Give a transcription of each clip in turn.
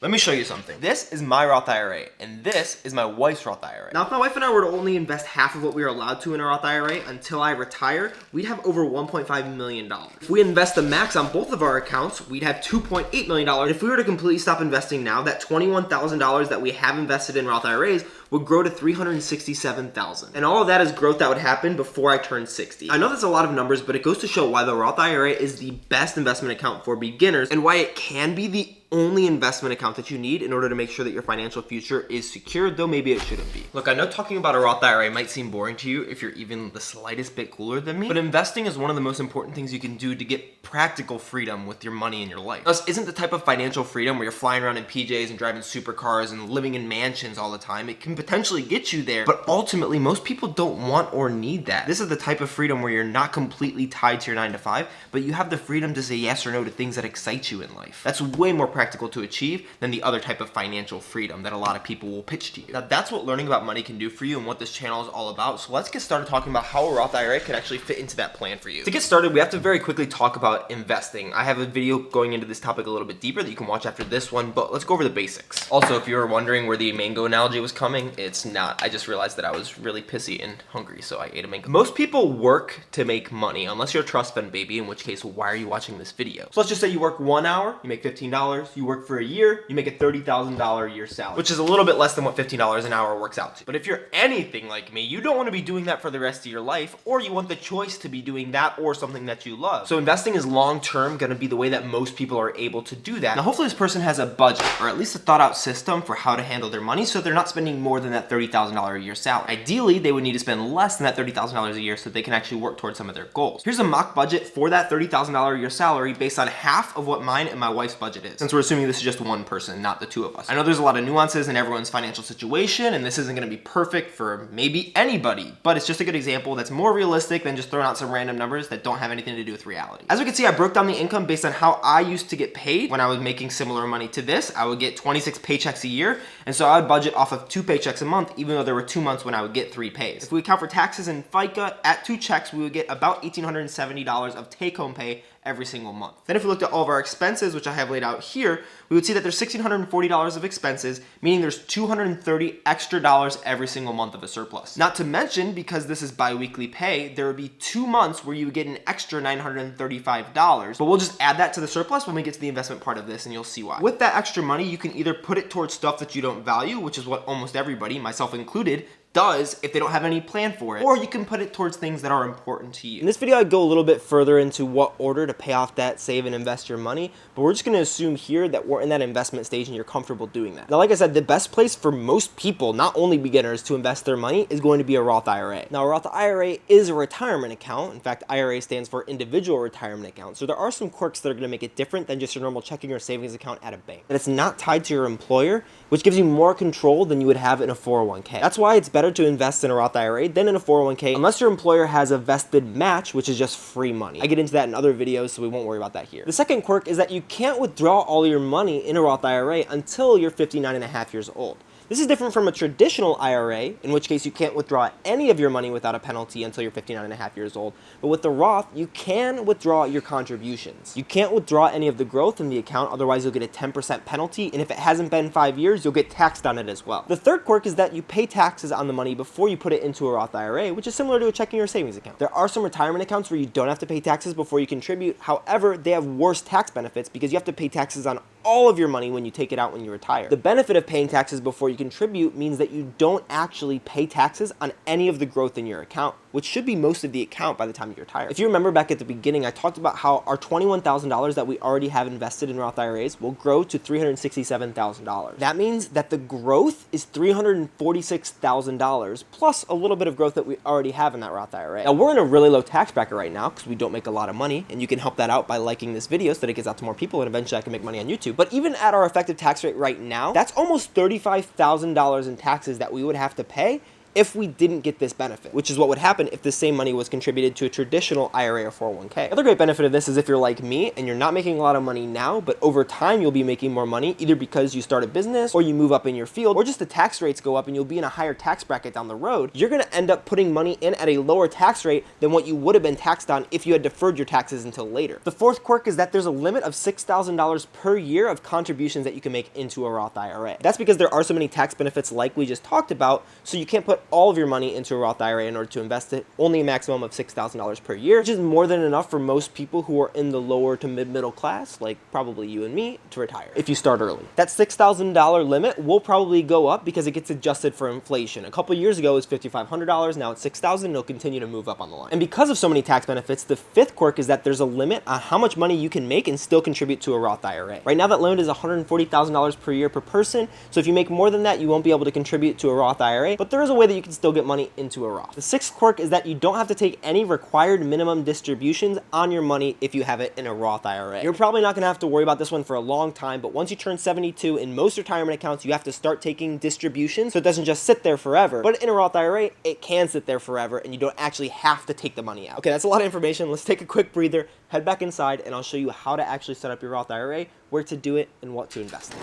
Let me show you something. This is my Roth IRA, and this is my wife's Roth IRA. Now, if my wife and I were to only invest half of what we are allowed to in a Roth IRA until I retire, we'd have over $1.5 million. If we invest the max on both of our accounts, we'd have $2.8 million. If we were to completely stop investing now, that $21,000 that we have invested in Roth IRAs would grow to $367,000. And all of that is growth that would happen before I turn 60. I know that's a lot of numbers, but it goes to show why the Roth IRA is the best investment account for beginners and why it can be the only investment account that you need in order to make sure that your financial future is secure, though maybe it shouldn't be. Look, I know talking about a Roth IRA might seem boring to you if you're even the slightest bit cooler than me, but investing is one of the most important things you can do to get practical freedom with your money in your life. This isn't the type of financial freedom where you're flying around in PJs and driving supercars and living in mansions all the time. It can potentially get you there, but ultimately most people don't want or need that. This is the type of freedom where you're not completely tied to your 9 to 5, but you have the freedom to say yes or no to things that excite you in life. That's way more practical to achieve than the other type of financial freedom that a lot of people will pitch to you. Now, that's what learning about money can do for you and what this channel is all about. So let's get started talking about how a Roth IRA can actually fit into that plan for you. To get started, we have to very quickly talk about investing. I have a video going into this topic a little bit deeper that you can watch after this one, but let's go over the basics. Also, if you were wondering where the mango analogy was coming, it's not. I just realized that I was really pissy and hungry, so I ate a mango. Most people work to make money, unless you're a trust fund baby, in which case, why are you watching this video? So let's just say you work 1 hour, you make $15, you work for a year, you make a $30,000 a year salary, which is a little bit less than what $15 an hour works out to. But if you're anything like me, you don't want to be doing that for the rest of your life, or you want the choice to be doing that or something that you love. So investing is long-term going to be the way that most people are able to do that. Now, hopefully this person has a budget, or at least a thought-out system for how to handle their money so they're not spending more than that $30,000 a year salary. Ideally, they would need to spend less than that $30,000 a year so they can actually work towards some of their goals. Here's a mock budget for that $30,000 a year salary based on half of what mine and my wife's budget is, since we're assuming this is just one person, not the two of us. I know there's a lot of nuances in everyone's financial situation, and this isn't going to be perfect for maybe anybody, but it's just a good example that's more realistic than just throwing out some random numbers that don't have anything to do with reality. As we can see, I broke down the income based on how I used to get paid when I was making similar money to this. I would get 26 paychecks a year, and so I would budget off of 2 paychecks a month, even though there were 2 months when I would get 3 pays. If we account for taxes and FICA, at 2 checks, we would get about $1,870 of take-home pay every single month. Then if we looked at all of our expenses, which I have laid out here, we would see that there's $1,640 of expenses, meaning there's $230 extra every single month of a surplus. Not to mention, because this is bi-weekly pay, there would be 2 months where you would get an extra $935, but we'll just add that to the surplus when we get to the investment part of this, and you'll see why. With that extra money, you can either put it towards stuff that you don't value, which is what almost everybody, myself included, does if they don't have any plan for it, or you can put it towards things that are important to you. In this video, I go a little bit further into what order to pay off debt, save, and invest your money, but we're just going to assume here that we're in that investment stage and you're comfortable doing that. Now, like I said, the best place for most people, not only beginners, to invest their money is going to be a Roth IRA. Now, a Roth IRA is a retirement account. In fact, IRA stands for individual retirement account. So there are some quirks that are going to make it different than just your normal checking or savings account at a bank. And it's not tied to your employer, which gives you more control than you would have in a 401k. That's why it's better to invest in a Roth IRA than in a 401k, unless your employer has a vested match, which is just free money. I get into that in other videos, so we won't worry about that here. The second quirk is that you can't withdraw all your money in a Roth IRA until you're 59.5 years old. This is different from a traditional IRA, in which case you can't withdraw any of your money without a penalty until you're 59.5 years old. But with the Roth, you can withdraw your contributions. You can't withdraw any of the growth in the account, otherwise you'll get a 10% penalty, and if it hasn't been 5 years, you'll get taxed on it as well. The third quirk is that you pay taxes on the money before you put it into a Roth IRA, which is similar to a checking or savings account. There are some retirement accounts where you don't have to pay taxes before you contribute. However, they have worse tax benefits because you have to pay taxes on all of your money when you take it out when you retire. The benefit of paying taxes before you contribute means that you don't actually pay taxes on any of the growth in your account, which should be most of the account by the time you retire. If you remember back at the beginning, I talked about how our $21,000 that we already have invested in Roth IRAs will grow to $367,000. That means that the growth is $346,000 plus a little bit of growth that we already have in that Roth IRA. Now, we're in a really low tax bracket right now because we don't make a lot of money, and you can help that out by liking this video so that it gets out to more people, and eventually I can make money on YouTube. But even at our effective tax rate right now, that's almost $35,000 in taxes that we would have to pay if we didn't get this benefit, which is what would happen if the same money was contributed to a traditional IRA or 401k. Another great benefit of this is if you're like me and you're not making a lot of money now, but over time you'll be making more money, either because you start a business or you move up in your field, or just the tax rates go up and you'll be in a higher tax bracket down the road, you're gonna end up putting money in at a lower tax rate than what you would have been taxed on if you had deferred your taxes until later. The fourth quirk is that there's a limit of $6,000 per year of contributions that you can make into a Roth IRA. That's because there are so many tax benefits like we just talked about, so you can't put all of your money into a Roth IRA in order to invest it, only a maximum of $6,000 per year, which is more than enough for most people who are in the lower to mid-middle class, like probably you and me, to retire if you start early. That $6,000 limit will probably go up because it gets adjusted for inflation. A couple years ago it was $5,500, now it's $6,000, and it'll continue to move up on the line. And because of so many tax benefits, the fifth quirk is that there's a limit on how much money you can make and still contribute to a Roth IRA. Right now that limit is $140,000 per year per person, so if you make more than that, you won't be able to contribute to a Roth IRA, but there is a way that you can still get money into a Roth. The sixth quirk is that you don't have to take any required minimum distributions on your money if you have it in a Roth IRA. You're probably not gonna have to worry about this one for a long time, but once you turn 72, in most retirement accounts, you have to start taking distributions so it doesn't just sit there forever. But in a Roth IRA, it can sit there forever and you don't actually have to take the money out. Okay, that's a lot of information. Let's take a quick breather, head back inside, and I'll show you how to actually set up your Roth IRA, where to do it, and what to invest in.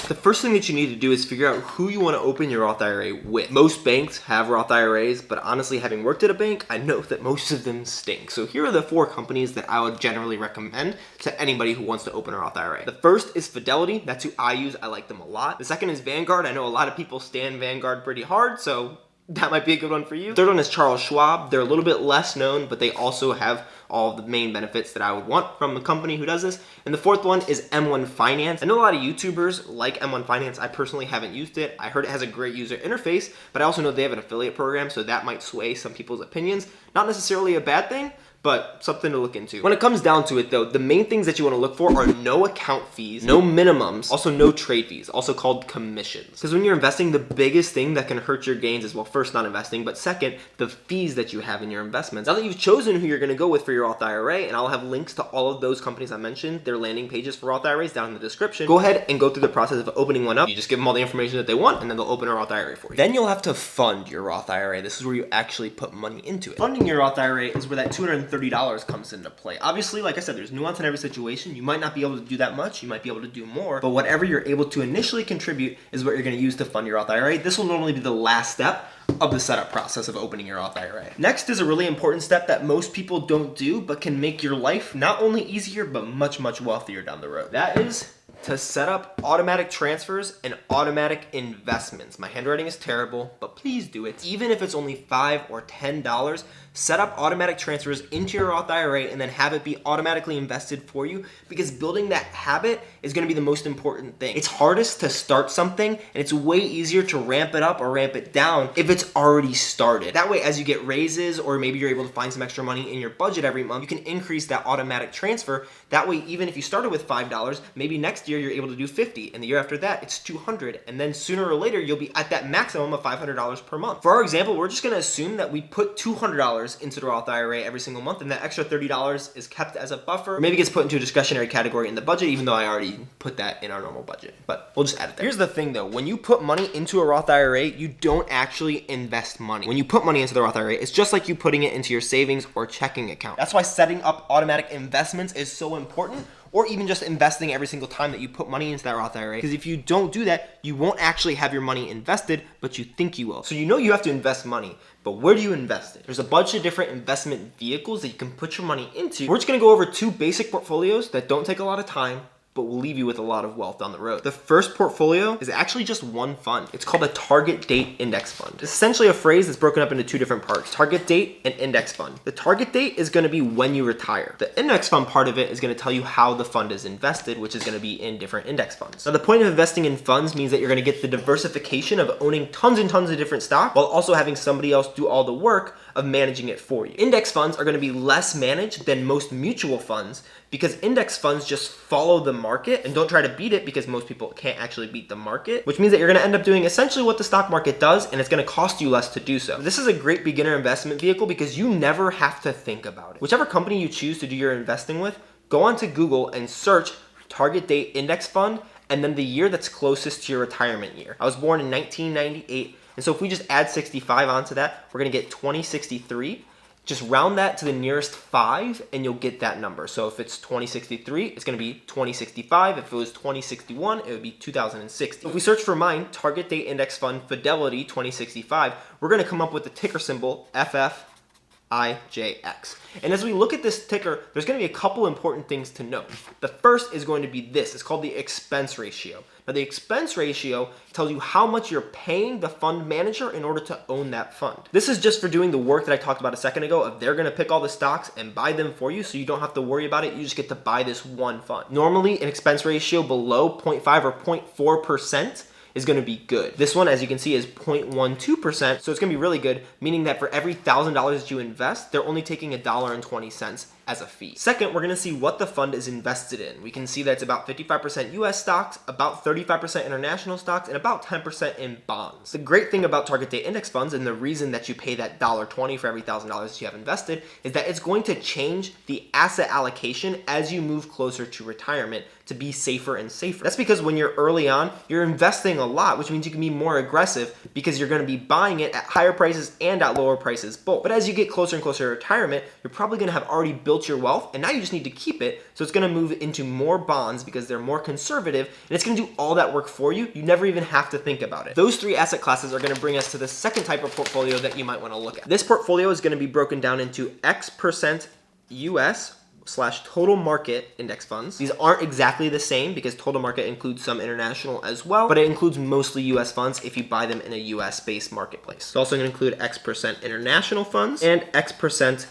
The first thing that you need to do is figure out who you want to open your Roth IRA with. Most banks have Roth IRAs, but honestly, having worked at a bank, I know that most of them stink. So here are the 4 companies that I would generally recommend to anybody who wants to open a Roth IRA. The first is Fidelity. That's who I use. I like them a lot. The second is Vanguard. I know a lot of people stand Vanguard pretty hard, so that might be a good one for you. Third one is Charles Schwab. They're a little bit less known, but they also have all of the main benefits that I would want from a company who does this. And the fourth one is M1 Finance. I know a lot of YouTubers like M1 Finance. I personally haven't used it. I heard it has a great user interface, but I also know they have an affiliate program, so that might sway some people's opinions. Not necessarily a bad thing, but something to look into. When it comes down to it though, the main things that you want to look for are no account fees, no minimums, also no trade fees, also called commissions. Because when you're investing, the biggest thing that can hurt your gains is, well, first, not investing, but second, the fees that you have in your investments. Now that you've chosen who you're going to go with for your Roth IRA, and I'll have links to all of those companies I mentioned, their landing pages for Roth IRAs down in the description, go ahead and go through the process of opening one up. You just give them all the information that they want, and then they'll open a Roth IRA for you. Then you'll have to fund your Roth IRA. This is where you actually put money into it. Funding your Roth IRA is where that $230 comes into play. Obviously, like I said, there's nuance in every situation. You might not be able to do that much. You might be able to do more, but whatever you're able to initially contribute is what you're going to use to fund your Roth IRA. This will normally be the last step of the setup process of opening your Roth IRA. Next is a really important step that most people don't do, but can make your life not only easier, but much, much wealthier down the road. That is to set up automatic transfers and automatic investments. My handwriting is terrible, but please do it. Even if it's only $5 or $10, set up automatic transfers into your Roth IRA and then have it be automatically invested for you, because building that habit is going to be the most important thing. It's hardest to start something, and it's way easier to ramp it up or ramp it down if it's already started. That way, as you get raises or maybe you're able to find some extra money in your budget every month, you can increase that automatic transfer. That way, even if you started with $5, maybe next year you're able to do $50, and the year after that it's $200, and then sooner or later you'll be at that maximum of $500 per month. For our example, we're just going to assume that we put $200 into the Roth IRA every single month, and that extra $30 is kept as a buffer, or maybe gets put into a discretionary category in the budget, even though I already put that in our normal budget, but we'll just add it there. Here's the thing though, when you put money into a Roth IRA, you don't actually invest money. When you put money into the Roth IRA, it's just like you putting it into your savings or checking account. That's why setting up automatic investments is so important, or even just investing every single time that you put money into that Roth IRA. Because if you don't do that, you won't actually have your money invested, but you think you will. So you know you have to invest money, but where do you invest it? There's a bunch of different investment vehicles that you can put your money into. We're just gonna go over 2 basic portfolios that don't take a lot of time, but will leave you with a lot of wealth down the road. The first portfolio is actually just one fund. It's called a target date index fund. It's essentially a phrase that's broken up into 2 different parts: target date and index fund. The target date is going to be when you retire. The index fund part of it is going to tell you how the fund is invested, which is going to be in different index funds. Now, the point of investing in funds means that you're going to get the diversification of owning tons and tons of different stocks while also having somebody else do all the work of managing it for you. Index funds are going to be less managed than most mutual funds, because index funds just follow the market and don't try to beat it, because most people can't actually beat the market, which means that you're going to end up doing essentially what the stock market does, and it's going to cost you less to do so. This is a great beginner investment vehicle because you never have to think about it. Whichever company you choose to do your investing with, go onto Google and search target date index fund, and then the year that's closest to your retirement year. I was born in 1998, and so if we just add 65 onto that, we're gonna get 2063. Just round that to the nearest 5 and you'll get that number. So if it's 2063, it's going to be 2065. If it was 2061, it would be 2060. If we search for mine, Target Date Index Fund Fidelity 2065, we're going to come up with the ticker symbol FFIJX. And as we look at this ticker, there's going to be a couple important things to note. The first is going to be this. It's called the expense ratio. Now, the expense ratio tells you how much you're paying the fund manager in order to own that fund. This is just for doing the work that I talked about a second ago of they're going to pick all the stocks and buy them for you, so you don't have to worry about it. You just get to buy this one fund. Normally, an expense ratio below 0.5 or 0.4% is going to be good. This one, as you can see, is 0.12%, so it's going to be really good, meaning that for every $1,000 that you invest, they're only taking $1.20 as a fee. Second, we're going to see what the fund is invested in. We can see that it's about 55% US stocks, about 35% international stocks, and about 10% in bonds. The great thing about target date index funds, and the reason that you pay that $1.20 for every $1,000 that you have invested, is that it's going to change the asset allocation as you move closer to retirement to be safer and safer. That's because when you're early on, you're investing a lot, which means you can be more aggressive because you're going to be buying it at higher prices and at lower prices both. But as you get closer and closer to retirement, you're probably going to have already built your wealth, and now you just need to keep it. So it's going to move into more bonds because they're more conservative, and it's going to do all that work for you. You never even have to think about it. Those three asset classes are going to bring us to the second type of portfolio that you might want to look at. This portfolio is going to be broken down into X% US / total market index funds. These aren't exactly the same because total market includes some international as well, but it includes mostly US funds if you buy them in a US based marketplace. It's also going to include X% international funds and X%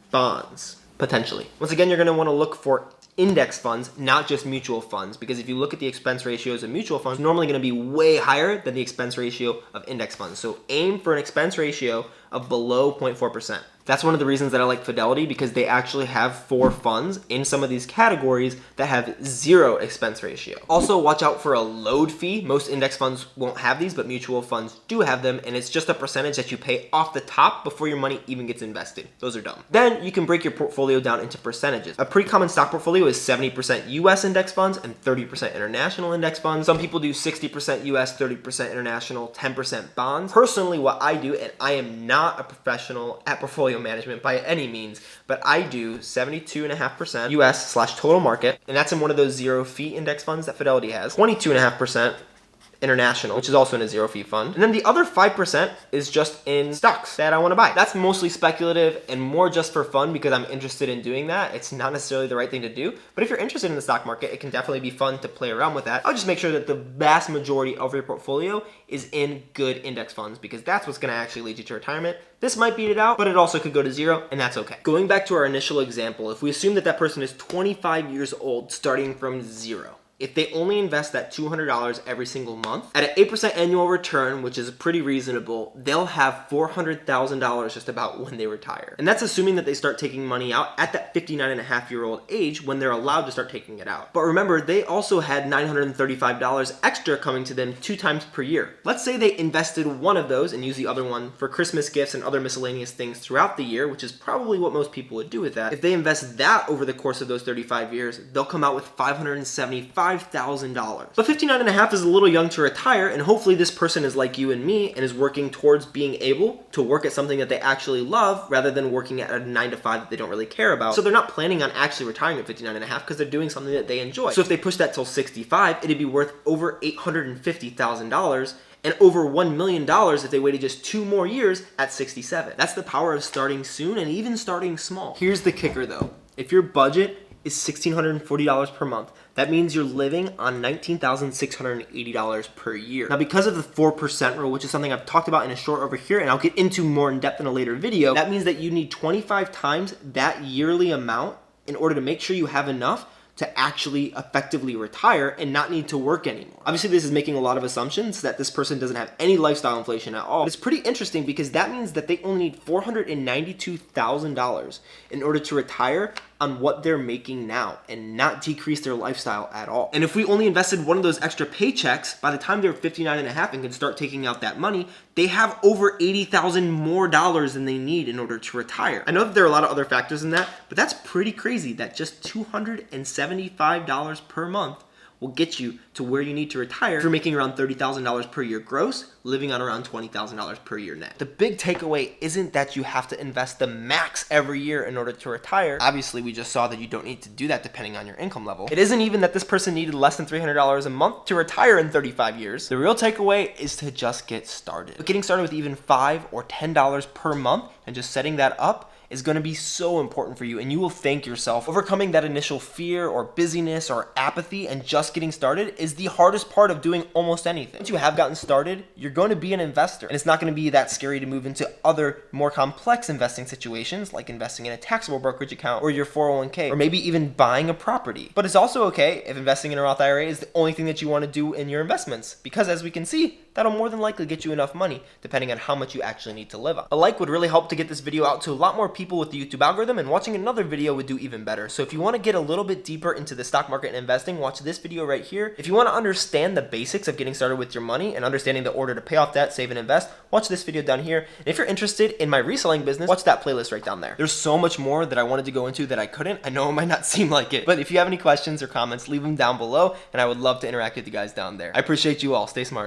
bonds, potentially. Once again, you're going to want to look for index funds, not just mutual funds, because if you look at the expense ratios of mutual funds, it's normally going to be way higher than the expense ratio of index funds. So aim for an expense ratio of below 0.4%. That's one of the reasons that I like Fidelity, because they actually have 4 funds in some of these categories that have 0 expense ratio. Also, watch out for a load fee. Most index funds won't have these, but mutual funds do have them, and it's just a percentage that you pay off the top before your money even gets invested. Those are dumb. Then you can break your portfolio down into percentages. A pretty common stock portfolio is 70% US index funds and 30% international index funds. Some people do 60% US, 30% international, 10% bonds. Personally, what I do, and I am not a professional at portfolio management by any means, but I do 72.5% US / total market, and that's in one of those 0 fee index funds that Fidelity has. 22.5% international, which is also in a 0 fee fund. And then the other 5% is just in stocks that I want to buy. That's mostly speculative and more just for fun because I'm interested in doing that. It's not necessarily the right thing to do, but if you're interested in the stock market, it can definitely be fun to play around with that. I'll just make sure that the vast majority of your portfolio is in good index funds because that's what's going to actually lead you to retirement. This might beat it out, but it also could go to 0, and that's okay. Going back to our initial example, if we assume that that person is 25 years old starting from 0, if they only invest that $200 every single month at an 8% annual return, which is pretty reasonable, they'll have $400,000 just about when they retire. And that's assuming that they start taking money out at that 59.5-year-old age when they're allowed to start taking it out. But remember, they also had $935 extra coming to them 2 times per year. Let's say they invested one of those and use the other one for Christmas gifts and other miscellaneous things throughout the year, which is probably what most people would do with that. If they invest that over the course of those 35 years, they'll come out with $575,000. But 59.5 is a little young to retire, and hopefully this person is like you and me and is working towards being able to work at something that they actually love rather than working at a 9 to 5 that they don't really care about. So they're not planning on actually retiring at 59.5 because they're doing something that they enjoy. So if they push that till 65, it'd be worth over $850,000 and over $1 million if they waited just 2 more years at 67. That's the power of starting soon and even starting small. Here's the kicker though. If your budget is $1,640 per month, that means you're living on $19,680 per year. Now, because of the 4% rule, which is something I've talked about in a short over here, and I'll get into more in depth in a later video, that means that you need 25 times that yearly amount in order to make sure you have enough to actually effectively retire and not need to work anymore. Obviously, this is making a lot of assumptions that this person doesn't have any lifestyle inflation at all. But it's pretty interesting because that means that they only need $492,000 in order to retire on what they're making now and not decrease their lifestyle at all. And if we only invested one of those extra paychecks, by the time they're 59.5 and can start taking out that money, they have over $80,000 more than they need in order to retire. I know that there are a lot of other factors in that, but that's pretty crazy that just $275 per month will get you to where you need to retire if you're making around $30,000 per year gross, living on around $20,000 per year net. The big takeaway isn't that you have to invest the max every year in order to retire. Obviously, we just saw that you don't need to do that depending on your income level. It isn't even that this person needed less than $300 a month to retire in 35 years. The real takeaway is to just get started. But getting started with even $5 or $10 per month and just setting that up is going to be so important for you, and you will thank yourself. Overcoming that initial fear or busyness or apathy and just getting started is the hardest part of doing almost anything. Once you have gotten started, you're going to be an investor, and it's not going to be that scary to move into other more complex investing situations like investing in a taxable brokerage account or your 401k or maybe even buying a property. But it's also okay if investing in a Roth IRA is the only thing that you want to do in your investments, because as we can see, that'll more than likely get you enough money depending on how much you actually need to live on. A like would really help to get this video out to a lot more people with the YouTube algorithm, and watching another video would do even better. So if you want to get a little bit deeper into the stock market and investing, watch this video right here. If you want to understand the basics of getting started with your money and understanding the order to pay off debt, save, and invest, watch this video down here. And if you're interested in my reselling business, watch that playlist right down there. There's so much more that I wanted to go into that I couldn't. I know it might not seem like it, but if you have any questions or comments, leave them down below, and I would love to interact with you guys down there. I appreciate you all. Stay smart.